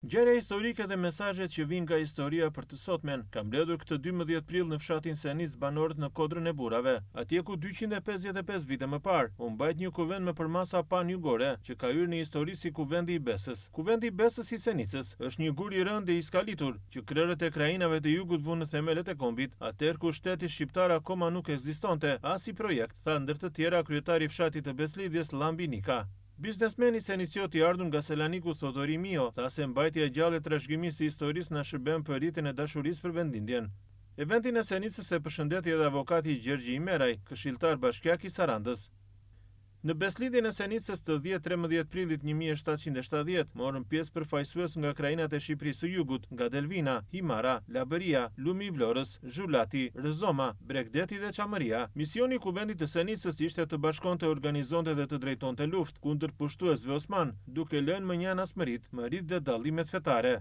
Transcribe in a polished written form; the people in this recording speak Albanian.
Ngjarja historike dhe mesazhet që vijnë nga historia për të sotmen ka mbledhur këtë 12 prill në fshatin Senic banorët në Kodrën e Burrave, atje ku 255 vite më parë u mbajt një kuvend me përmasa pan-jugore që ka hyrë në histori si kuvendi i Besës. Kuvendi i Besës i Senicës është një gur i rëndë e i skalitur që krerët e krajinave të jugut vunë në themelet e kombit, atëherë kur shteti shqiptar akoma nuk ekzistonte as si projekt, tha ndër të tjera kryetari i fshatit të Beslidhjes Llambi Nika. Biznesmeni seniciot i ardhur nga Selaniku Thotori Mio tha se mbajtja e gjallë e trashëgimisë së historisë na shërben për rritjen e dashurisë për vendindjen. Eventin e Senicës e përshëndeti edhe avokati Gjergji Imeraj, këshilltar bashkiak i Sarandës. Në beslidhjen e Senicës të 10-13 prillit 1770 morën pjesë përfaqësues nga krajinat e Shqipërisë së Jugut, nga Delvina, Himara, Labëria, Lumi i Vlorës, Zhulati, Rëzoma, Bregdeti dhe Çamëria. Misioni i kuvendit të Senicës ishte të bashkonte, organizonte dhe të drejtonte luftë kundër pushtuesve osman, duke lënë mënjan as mërit dhe dallimet fetare.